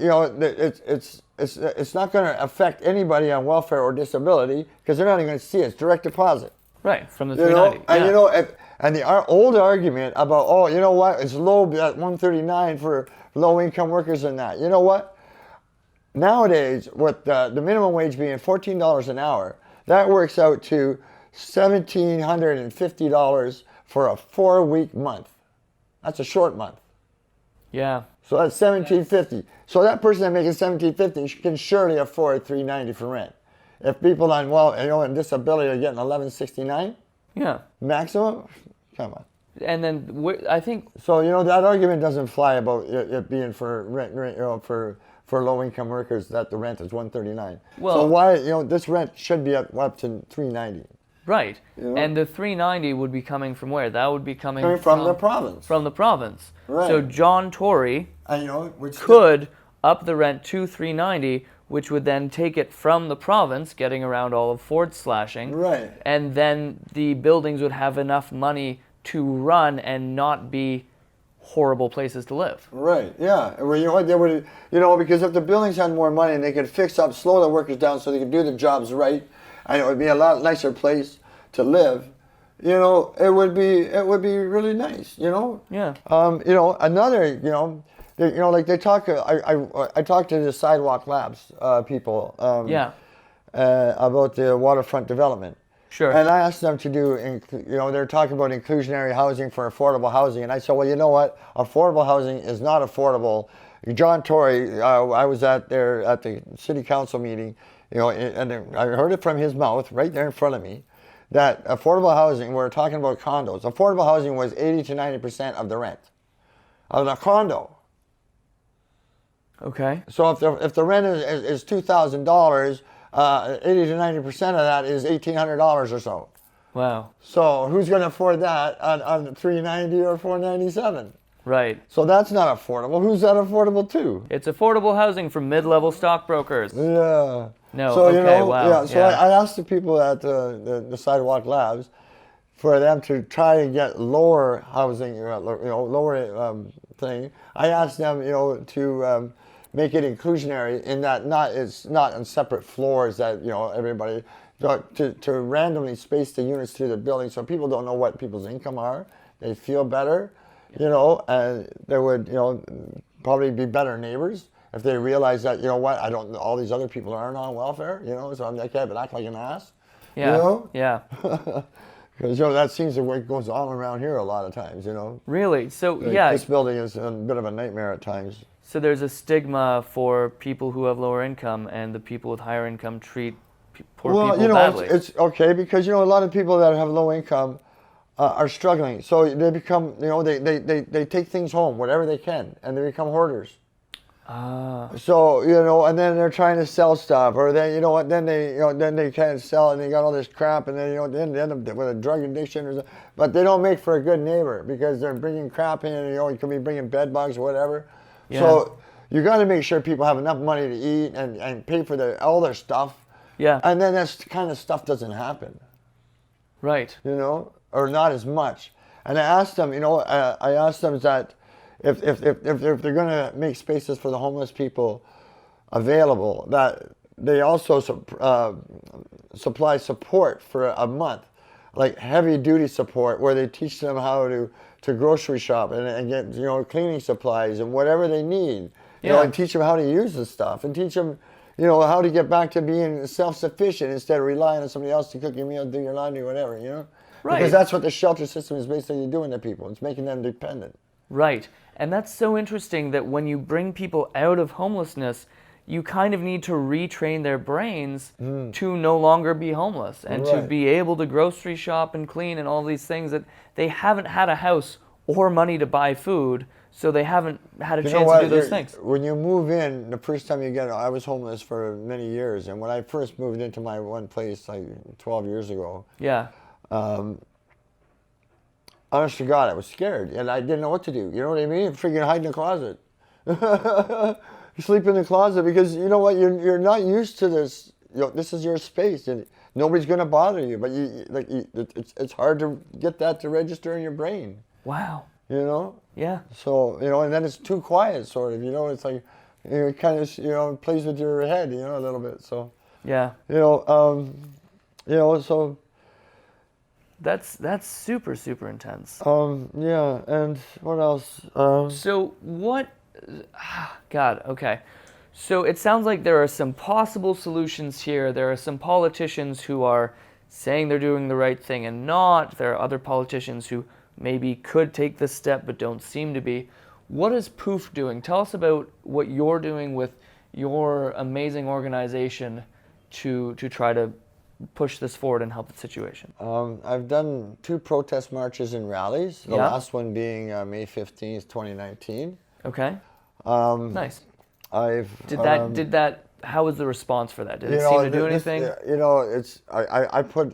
Speaker 4: it's not going to affect anybody on welfare or disability because they're not even going to see it. It's direct deposit.
Speaker 3: Right, from the 390.
Speaker 4: And the old argument about, it's low at 139 for low-income workers and that. You know what? Nowadays, with the minimum wage being $14 an hour, that works out to $1,750 for a 4-week month. That's a short month.
Speaker 3: Yeah.
Speaker 4: So that's $1,750. So that person that making $1,750 can surely afford $390 for rent. If people on and disability are getting $1,169,
Speaker 3: yeah,
Speaker 4: maximum, come on.
Speaker 3: And then I think
Speaker 4: so. That argument doesn't fly about it being for rent. For low-income workers, that the rent is $139.
Speaker 3: Well,
Speaker 4: so why this rent should be up to $390.
Speaker 3: Right, and the $390 would be coming from where? That would be coming
Speaker 4: from the province.
Speaker 3: From the province.
Speaker 4: Right.
Speaker 3: So John Tory could up the rent to $390, which would then take it from the province, getting around all of Ford's slashing.
Speaker 4: Right.
Speaker 3: And then the buildings would have enough money to run and not be horrible places to live.
Speaker 4: Right, yeah. Well, they would, because if the buildings had more money and they could fix up, slow the workers down so they could do the jobs right, and it would be a lot nicer place to live, it would be really nice,
Speaker 3: Yeah.
Speaker 4: Another, they talk, I talked to the Sidewalk Labs people about the waterfront development.
Speaker 3: Sure.
Speaker 4: And I asked them to do, they're talking about inclusionary housing for affordable housing. And I said, well, you know what? Affordable housing is not affordable. John Tory, I was at the city council meeting, and I heard it from his mouth right there in front of me, that affordable housing, we're talking about condos, affordable housing was 80 to 90% of the rent of the condo.
Speaker 3: Okay.
Speaker 4: So if the rent is $2,000, 80 to 90% of that is $1,800 or so.
Speaker 3: Wow.
Speaker 4: So who's going to afford that on $390 or $497?
Speaker 3: Right.
Speaker 4: So that's not affordable. Who's that affordable to?
Speaker 3: It's affordable housing for mid-level stockbrokers.
Speaker 4: Yeah.
Speaker 3: No.
Speaker 4: So
Speaker 3: okay. Wow.
Speaker 4: Yeah. So I asked the people at the Sidewalk Labs for them to try and get lower housing, lower thing. I asked them, to make it inclusionary in that it's not on separate floors that everybody to randomly space the units through the building so people don't know what people's income are. They feel better, and they would probably be better neighbors if they realize that all these other people aren't on welfare, so I can't act like an ass.
Speaker 3: Yeah. Yeah.
Speaker 4: Because that seems the way it goes on around here a lot of times.
Speaker 3: Really? So
Speaker 4: this building is a bit of a nightmare at times.
Speaker 3: So there's a stigma for people who have lower income, and the people with higher income treat poor people badly.
Speaker 4: It's okay because a lot of people that have low income are struggling. So they become they take things home whatever they can, and they become hoarders. So and then they're trying to sell stuff, or then then they can't sell, and they got all this crap, and then then they end up with a drug addiction, but they don't make for a good neighbor because they're bringing crap in. You could be bringing bed bugs or whatever. Yeah. So you got to make sure people have enough money to eat and pay for all their stuff,
Speaker 3: Yeah.
Speaker 4: And then that kind of stuff doesn't happen,
Speaker 3: Right.
Speaker 4: you know, or not as much. And I asked them, that if they're going to make spaces for the homeless people available, that they also supply support for a month, like heavy duty support, where they teach them how to grocery shop and get, you know, cleaning supplies and whatever they need, you know, and teach them how to use the stuff and teach them, you know, how to get back to being self-sufficient instead of relying on somebody else to cook your meal, do your laundry, whatever, you know?
Speaker 3: Right.
Speaker 4: Because that's what the shelter system is basically doing to people. It's making them dependent.
Speaker 3: Right. And that's so interesting that when you bring people out of homelessness, you kind of need to retrain their brains to no longer be homeless and to be able to grocery shop and clean and all these things that they haven't had a house or money to buy food, so they haven't had a chance to do those things.
Speaker 4: When you move in, the first time you get, I was homeless for many years, and when I first moved into my one place like 12 years ago, honest to God, I was scared, and I didn't know what to do. You know what I mean? Freaking hide in the closet. You sleep in the closet because you know what? You're not used to this. You know, this is your space, and nobody's going to bother you. But it's hard to get that to register in your brain.
Speaker 3: Wow.
Speaker 4: You know?
Speaker 3: Yeah.
Speaker 4: So, you know, and then it's too quiet, sort of. You know, it's like, you know, it kind of, you know, plays with your head, you know, a little bit. So,
Speaker 3: yeah.
Speaker 4: So.
Speaker 3: That's super, super intense.
Speaker 4: Yeah, and what else?
Speaker 3: So what? God. Okay. So it sounds like there are some possible solutions here. There are some politicians who are saying they're doing the right thing and not. There are other politicians who maybe could take this step but don't seem to be. What is Poof doing? Tell us about what you're doing with your amazing organization to try to push this forward and help the situation.
Speaker 4: I've done 2 protest marches and rallies, the last one being May 15th, 2019.
Speaker 3: Okay. Nice.
Speaker 4: Did
Speaker 3: that, how was the response for that? Did it seem to do anything?
Speaker 4: You know, it's, I put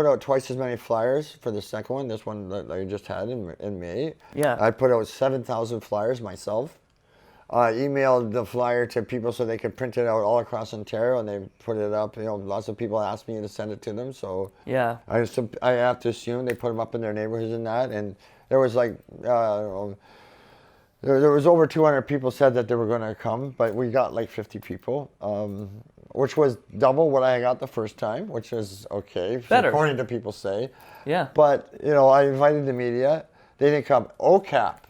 Speaker 4: out twice as many flyers for the second one, this one that I just had in May.
Speaker 3: Yeah.
Speaker 4: I put out 7,000 flyers myself. Emailed the flyer to people so they could print it out all across Ontario, and they put it up. You know, lots of people asked me to send it to them, so
Speaker 3: yeah,
Speaker 4: I have to assume they put them up in their neighborhoods and that. And there was like, there was over 200 people said that they were going to come, but we got like 50 people, which was double what I got the first time, which is okay,
Speaker 3: better,
Speaker 4: according to people say.
Speaker 3: Yeah.
Speaker 4: But you know, I invited the media. They didn't come. OCAP.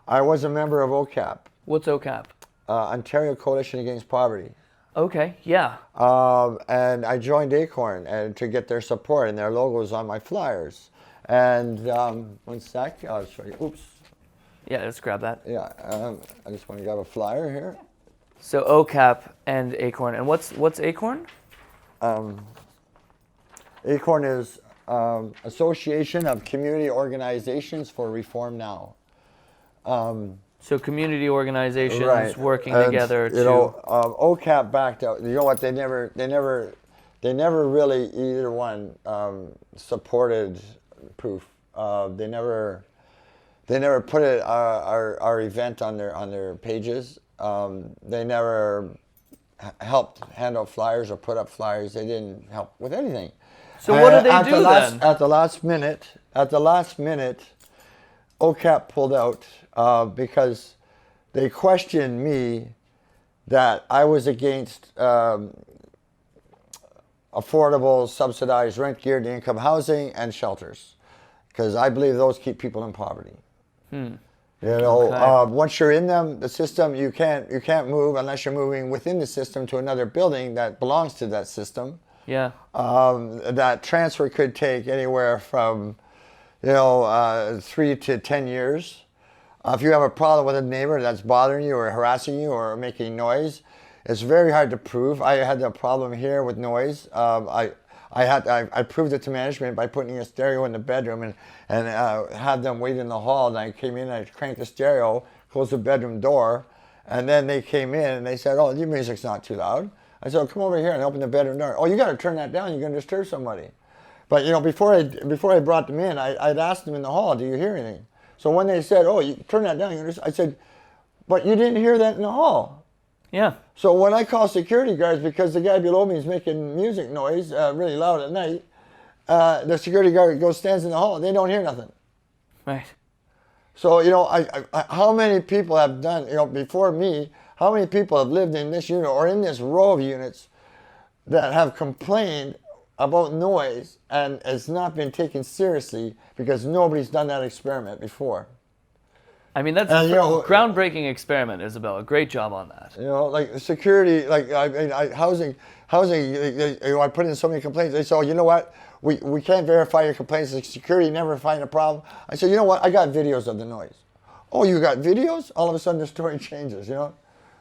Speaker 4: I was a member of OCAP.
Speaker 3: What's OCAP?
Speaker 4: Ontario Coalition Against Poverty.
Speaker 3: Okay, yeah.
Speaker 4: And I joined Acorn to get their support and their logos on my flyers. And one sec, I'll show you. Oops.
Speaker 3: Yeah, let's grab that.
Speaker 4: Yeah, I just want to grab a flyer here.
Speaker 3: So OCAP and Acorn. And what's Acorn?
Speaker 4: Acorn is Association of Community Organizations for Reform Now.
Speaker 3: So community organizations working
Speaker 4: and,
Speaker 3: together to.
Speaker 4: You know, OCAP backed out. You know what? They never really either one supported Poof. They never put it our event on their pages. They never helped hand out flyers or put up flyers. They didn't help with anything.
Speaker 3: So what did they do then?
Speaker 4: At the last minute, OCAP pulled out because they questioned me that I was against affordable, subsidized, rent-geared income housing and shelters, because I believe those keep people in poverty. You know, once you're in the system, you can't move unless you're moving within the system to another building that belongs to that system.
Speaker 3: Yeah.
Speaker 4: That transfer could take anywhere from 3 to 10 years. If you have a problem with a neighbor that's bothering you or harassing you or making noise, it's very hard to prove. I had a problem here with noise. I proved it to management by putting a stereo in the bedroom and had them wait in the hall. And I came in, I cranked the stereo, closed the bedroom door, and then they came in and they said, "Oh, your music's not too loud." I said, "Oh, come over here," and open the bedroom door. "Oh, you got to turn that down. You're going to disturb somebody." But you know, before I brought them in, I'd asked them in the hall, "Do you hear anything?" So when they said, "Oh, you turn that down," I said, "But you didn't hear that in the hall."
Speaker 3: Yeah.
Speaker 4: So when I call security guards because the guy below me is making music noise really loud at night, the security guard stands in the hall. They don't hear nothing.
Speaker 3: Right.
Speaker 4: So, you know, how many people have done, you know, before me, how many people have lived in this unit or in this row of units that have complained about noise and it's not been taken seriously because nobody's done that experiment before?
Speaker 3: I mean, that's a groundbreaking experiment, Isabella. Great job on that.
Speaker 4: You know, like security, like housing. You know, I put in so many complaints. They say, "Oh, you know what? We can't verify your complaints. Like, security never find a problem." I said, "You know what? I got videos of the noise." Oh, you got videos? All of a sudden, the story changes. You know.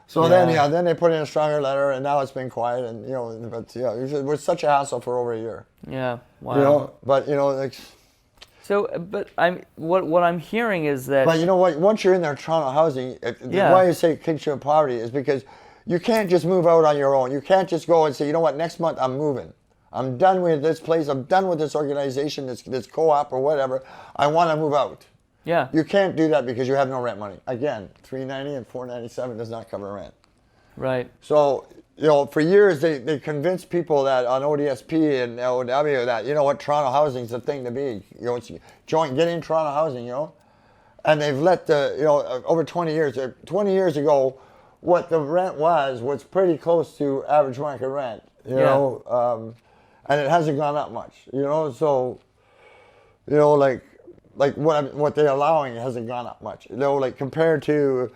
Speaker 4: So then they put in a stronger letter, and now it's been quiet. And you know, but it was such a hassle for over a year.
Speaker 3: Yeah. Wow.
Speaker 4: You know, but you know, like.
Speaker 3: So, but what I'm hearing is that.
Speaker 4: But you know what? Once you're in there, Toronto housing, why you say kinship of poverty is because you can't just move out on your own. You can't just go and say, you know what? Next month I'm moving. I'm done with this place. I'm done with this organization, this co-op or whatever. I want to move out.
Speaker 3: Yeah.
Speaker 4: You can't do that because you have no rent money. Again, $390 and $497 does not cover rent.
Speaker 3: Right.
Speaker 4: So. You know, for years they convinced people that on ODSP and LOW that, you know what, Toronto housing's the thing to be. You know, get in Toronto housing, you know. And they've let over 20 years ago, what the rent was pretty close to average market rent, you know. And it hasn't gone up much, you know. So, you know, like what they're allowing hasn't gone up much. You know, like compared to,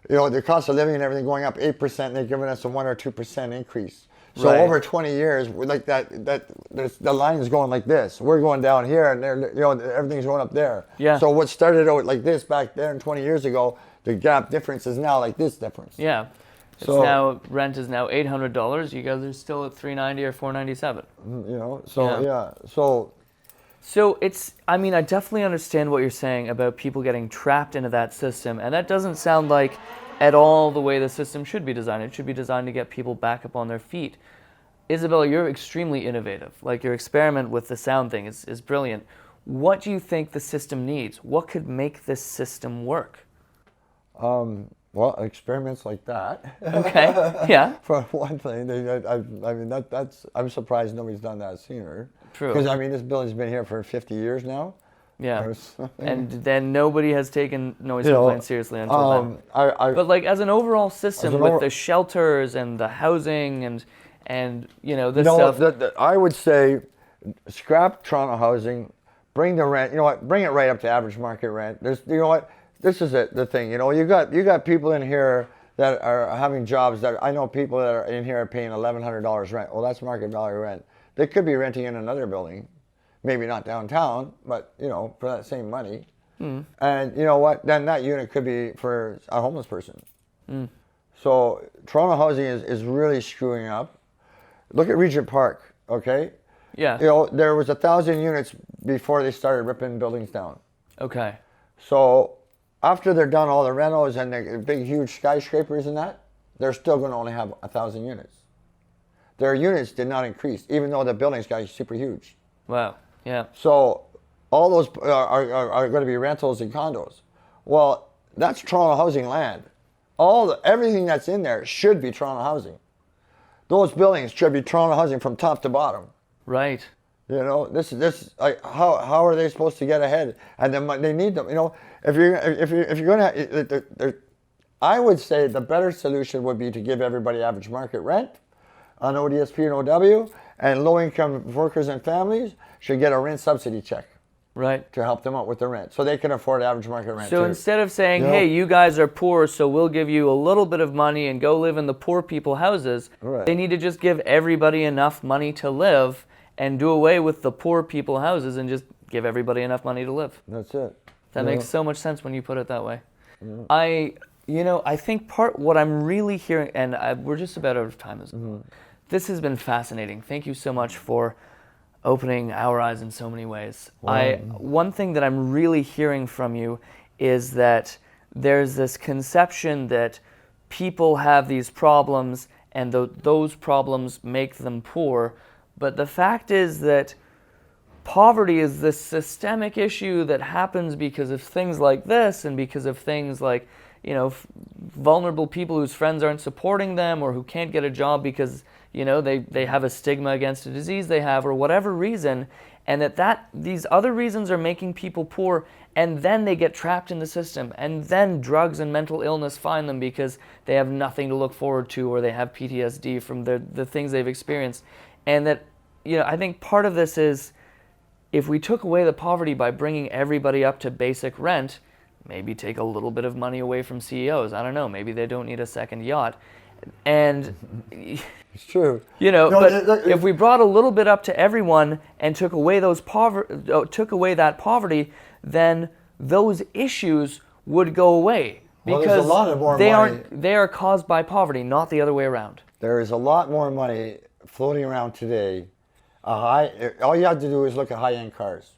Speaker 4: you know, the cost of living and everything going up 8%, they're giving us a 1 or 2% increase. So over 20 years, like the line is going like this. We're going down here, and you know, everything's going up there.
Speaker 3: Yeah.
Speaker 4: So what started out like this back there 20 years ago, the gap difference is now like this difference.
Speaker 3: Yeah. So rent is now $800. You guys are still at $390 or $497.
Speaker 4: You know. So
Speaker 3: So it's, I mean, I definitely understand what you're saying about people getting trapped into that system, and that doesn't sound like at all the way the system should be designed. It should be designed to get people back up on their feet. Isabella, you're extremely innovative. Like, your experiment with the sound thing is brilliant. What do you think the system needs? What could make this system work?
Speaker 4: Well, experiments like that.
Speaker 3: Okay, yeah.
Speaker 4: For one thing, I mean, I'm surprised nobody's done that sooner.
Speaker 3: True.
Speaker 4: Because, I mean, this building's been here for 50 years now.
Speaker 3: Yeah. And then nobody has taken noise complaints seriously until then. But, like, as an overall system with the shelters and the housing and you know, this stuff.
Speaker 4: I would say scrap Toronto housing, bring the rent, you know what, bring it right up to average market rent. You know what, this is the thing, you know, you got people in here that are having jobs that, I know people that are in here are paying $1,100 rent. Well, that's market value rent. They could be renting in another building, maybe not downtown, but, you know, for that same money. And you know what, then that unit could be for a homeless person. So Toronto housing is really screwing up. Look at Regent Park, okay?
Speaker 3: Yeah.
Speaker 4: You know, there was 1,000 units before they started ripping buildings down.
Speaker 3: Okay.
Speaker 4: So after they're done all the rentals and the big, huge skyscrapers and that, they're still going to only have 1,000 units. Their units did not increase, even though the buildings got super huge.
Speaker 3: Wow. Yeah.
Speaker 4: So all those are going to be rentals and condos. Well, that's Toronto housing land. Everything that's in there should be Toronto housing. Those buildings should be Toronto housing from top to bottom.
Speaker 3: Right.
Speaker 4: You know, this like how are they supposed to get ahead? And then they need them. You know, if you're gonna, I would say the better solution would be to give everybody average market rent on ODSP and OW, and low-income workers and families should get a rent subsidy check.
Speaker 3: Right.
Speaker 4: To help them out with the rent, so they can afford average market rent.
Speaker 3: So instead of saying, hey, you guys are poor, so we'll give you a little bit of money and go live in the poor people houses, they need to just give everybody enough money to live and do away with the poor people houses and just give everybody enough money to live.
Speaker 4: That's it.
Speaker 3: That makes so much sense when you put it that way. I think what I'm really hearing, and we're just about out of time as well. This has been fascinating. Thank you so much for opening our eyes in so many ways.
Speaker 4: Wow.
Speaker 3: One thing that I'm really hearing from you is that there's this conception that people have these problems and those problems make them poor. But the fact is that poverty is this systemic issue that happens because of things like this and because of things like, vulnerable people whose friends aren't supporting them, or who can't get a job because, they have a stigma against a disease they have, or whatever reason, and that these other reasons are making people poor, and then they get trapped in the system, and then drugs and mental illness find them because they have nothing to look forward to, or they have PTSD from the things they've experienced. And that, I think part of this is, if we took away the poverty by bringing everybody up to basic rent, maybe take a little bit of money away from CEOs. I don't know. Maybe they don't need a second yacht. And
Speaker 4: it's true.
Speaker 3: But if we brought a little bit up to everyone and took away that poverty, then those issues would go away, because
Speaker 4: a lot of more
Speaker 3: they
Speaker 4: money.
Speaker 3: they are caused by poverty, not the other way around.
Speaker 4: There is a lot more money floating around today. All you have to do is look at high-end cars.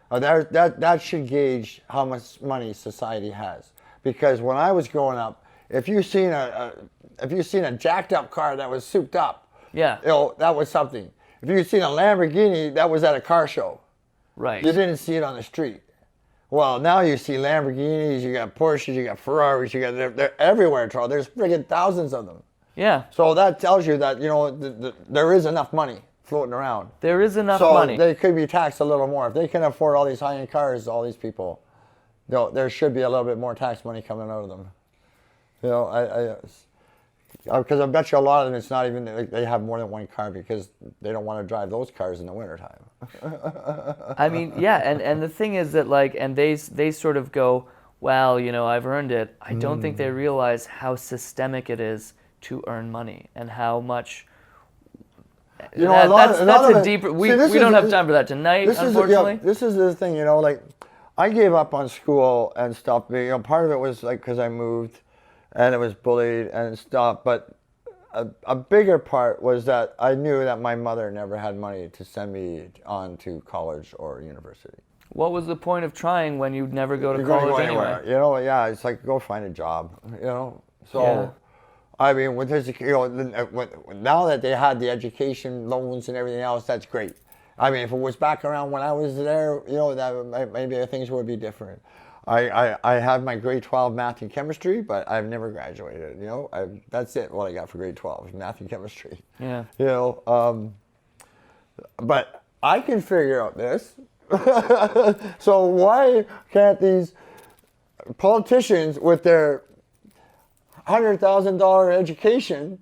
Speaker 4: That should gauge how much money society has. Because when I was growing up, if you seen a jacked up car that was souped up, that was something. If you seen a Lamborghini, that was at a car show.
Speaker 3: Right.
Speaker 4: You didn't see it on the street. Well, now you see Lamborghinis, you got Porsches, you got Ferraris, they're everywhere, Charles. There's friggin' thousands of them.
Speaker 3: Yeah.
Speaker 4: So that tells you that there is enough money floating around.
Speaker 3: There is enough money.
Speaker 4: So they could be taxed a little more. If they can afford all these high-end cars, all these people, there should be a little bit more tax money coming out of them. Because I bet you a lot of them, it's not even, they have more than one car because they don't want to drive those cars in the wintertime.
Speaker 3: I mean, yeah, and the thing is that, and they sort of go, well, I've earned it. I don't think they realize how systemic it is to earn money, and how much... that's a deeper... We don't have time for that tonight, unfortunately.
Speaker 4: This is the thing, I gave up on school and stuff. Part of it was because I moved and it was bullied and stuff, but a bigger part was that I knew that my mother never had money to send me on to college or university.
Speaker 3: What was the point of trying when you'd never go to college anyway?
Speaker 4: It's like, go find a job, So, yeah. I mean, with this, now that they had the education loans and everything else, that's great. I mean, if it was back around when I was there, that maybe things would be different. I have my grade 12 math and chemistry, but I've never graduated. That's it. What I got for grade 12, math and chemistry.
Speaker 3: Yeah.
Speaker 4: But I can figure out this. So why can't these politicians with their $100,000 education,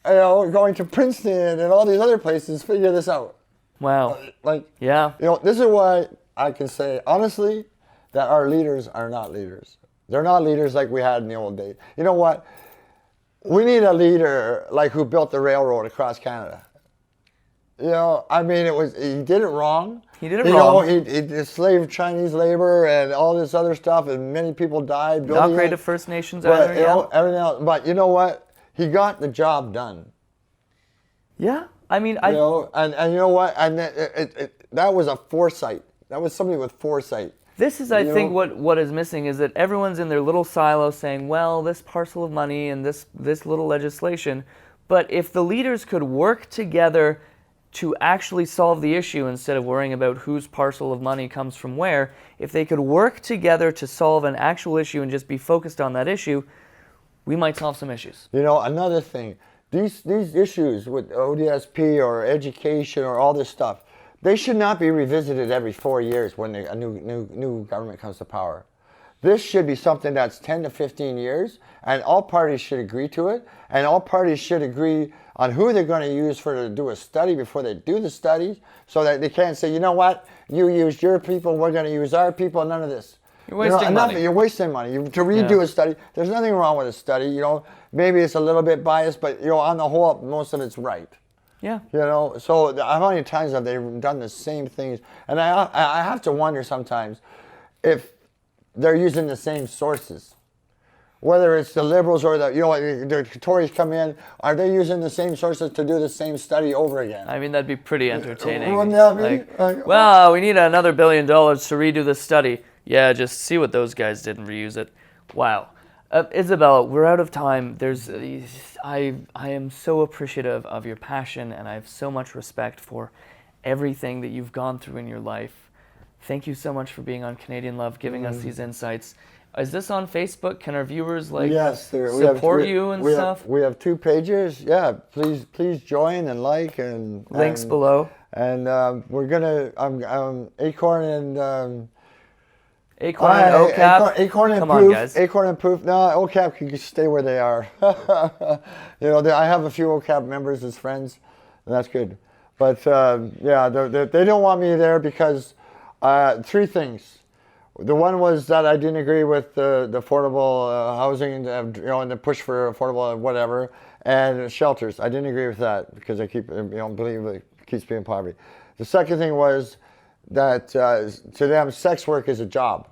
Speaker 4: going to Princeton and all these other places, figure this out?
Speaker 3: Wow.
Speaker 4: This is why I can say honestly that our leaders are not leaders. They're not leaders like we had in the old days. You know what? We need a leader like who built the railroad across Canada. I mean, he did it wrong.
Speaker 3: He did it wrong.
Speaker 4: He enslaved Chinese labor and all this other stuff, and many people died.
Speaker 3: Not great of First Nations either.
Speaker 4: Everything else. But you know what? He got the job done.
Speaker 3: Yeah, I mean,
Speaker 4: and you know what? And that was a foresight. That was somebody with foresight.
Speaker 3: This is, I think, what is missing is that everyone's in their little silo saying, well, this parcel of money and this little legislation. But if the leaders could work together to actually solve the issue instead of worrying about whose parcel of money comes from where, if they could work together to solve an actual issue and just be focused on that issue, we might solve some issues.
Speaker 4: Another thing, these issues with ODSP or education or all this stuff, they should not be revisited every 4 years when a new government comes to power. This should be something that's 10 to 15 years, and all parties should agree to it, and all parties should agree on who they're going to use to do a study before they do the studies, so that they can't say, you know what, you used your people, we're going to use our people, none of this.
Speaker 3: You're wasting money.
Speaker 4: You're wasting money. To redo a study, there's nothing wrong with a study, maybe it's a little bit biased, but on the whole, most of it's right.
Speaker 3: Yeah.
Speaker 4: So how many times have they done the same things? And I have to wonder sometimes if they're using the same sources. Whether it's the Liberals or the Tories come in, are they using the same sources to do the same study over again?
Speaker 3: I mean, that'd be pretty entertaining.
Speaker 4: Wouldn't that be?
Speaker 3: Well, we need another $1 billion to redo this study. Yeah, just see what those guys did and reuse it. Wow. Isabella, we're out of time. I am so appreciative of your passion, and I have so much respect for everything that you've gone through in your life. Thank you so much for being on Canadian Love, giving us these insights. Is this on Facebook? Can our viewers
Speaker 4: Yes,
Speaker 3: support you and stuff?
Speaker 4: We have 2 pages. Yeah, please join and like and
Speaker 3: Links below.
Speaker 4: And we're gonna Acorn and
Speaker 3: Acorn and OCAP.
Speaker 4: Acorn and
Speaker 3: Come
Speaker 4: Proof.
Speaker 3: on, guys.
Speaker 4: Acorn and Proof. No, OCAP can stay where they are. I have a few OCAP members as friends, and that's good. But they don't want me there because 3 things. The one was that I didn't agree with the affordable housing, and the push for affordable whatever, and shelters. I didn't agree with that because I believe it keeps people in poverty. The second thing was that to them, sex work is a job.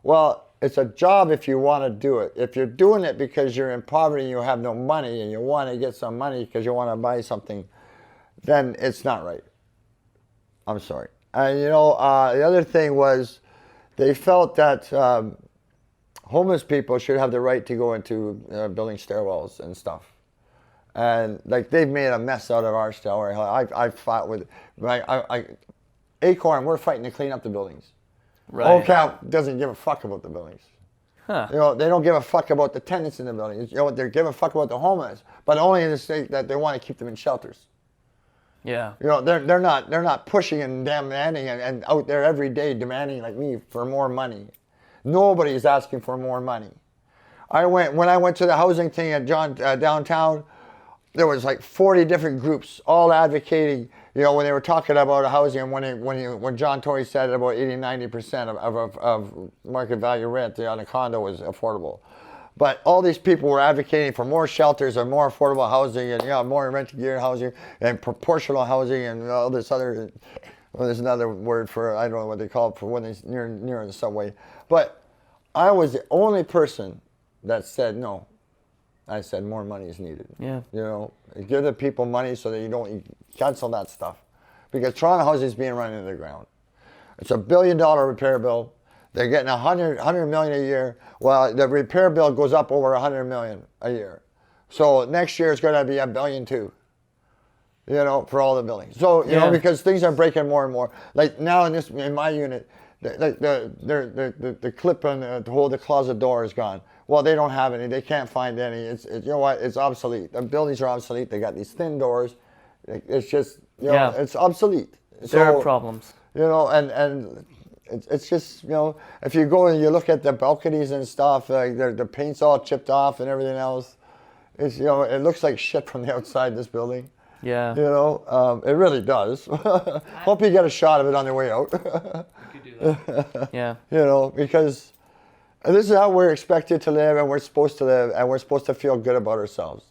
Speaker 4: Well, it's a job if you want to do it. If you're doing it because you're in poverty and you have no money and you want to get some money because you want to buy something, then it's not right. I'm sorry. And the other thing was, they felt that homeless people should have the right to go into building stairwells and stuff. And they've made a mess out of our stairwell. I fought with Acorn. We're fighting to clean up the buildings.
Speaker 3: Right.
Speaker 4: OCAP doesn't give a fuck about the buildings.
Speaker 3: Huh.
Speaker 4: They don't give a fuck about the tenants in the buildings. They give a fuck about the homeless, but only in the state that they want to keep them in shelters.
Speaker 3: Yeah.
Speaker 4: They're not pushing and demanding and out there every day demanding like me for more money. Nobody's asking for more money. When I went to the housing thing at downtown, there was 40 different groups all advocating. When they were talking about housing, when John Tory said about 80-90% of market value rent on a condo was affordable. But all these people were advocating for more shelters and more affordable housing and more rent-to-gear housing and proportional housing and all this other. Well, there's another word for, I don't know what they call it for when they're near the subway. But I was the only person that said no. I said more money is needed.
Speaker 3: Yeah.
Speaker 4: Give the people money so that you cancel that stuff, because Toronto housing is being run into the ground. It's $1 billion repair bill. They're getting $100 million a year. Well, the repair bill goes up over $100 million a year. So next year it's going to be $1 billion too. For all the buildings. So because things are breaking more and more. Like now in my unit, the clip on to hold the closet door is gone. Well, they don't have any. They can't find any. It's It's obsolete. The buildings are obsolete. They got these thin doors. It's just it's obsolete.
Speaker 3: There are problems.
Speaker 4: And it's just if you go and you look at the balconies and stuff, the paint's all chipped off and everything else. It's it looks like shit from the outside, this building.
Speaker 3: Yeah.
Speaker 4: It really does. Hope you get a shot of it on the way out.
Speaker 3: You could do that. Yeah.
Speaker 4: Because this is how we're expected to live, and we're supposed to live, and we're supposed to feel good about ourselves.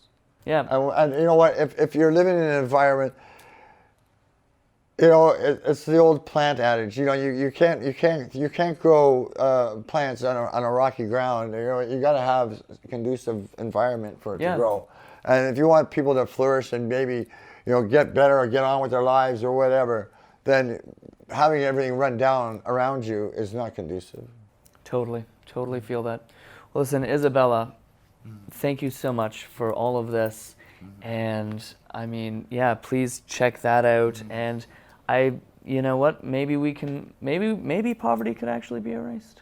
Speaker 3: Yeah.
Speaker 4: And you know what? If you're living in an environment, it's the old plant adage. You can't grow plants on a rocky ground. You got to have a conducive environment for it to grow. And if you want people to flourish and maybe get better or get on with their lives or whatever, then having everything run down around you is not conducive.
Speaker 3: Totally feel that. Well, listen, Isabella, thank you so much for all of this. And I mean, please check that out. And you know what? Maybe maybe poverty could actually be erased.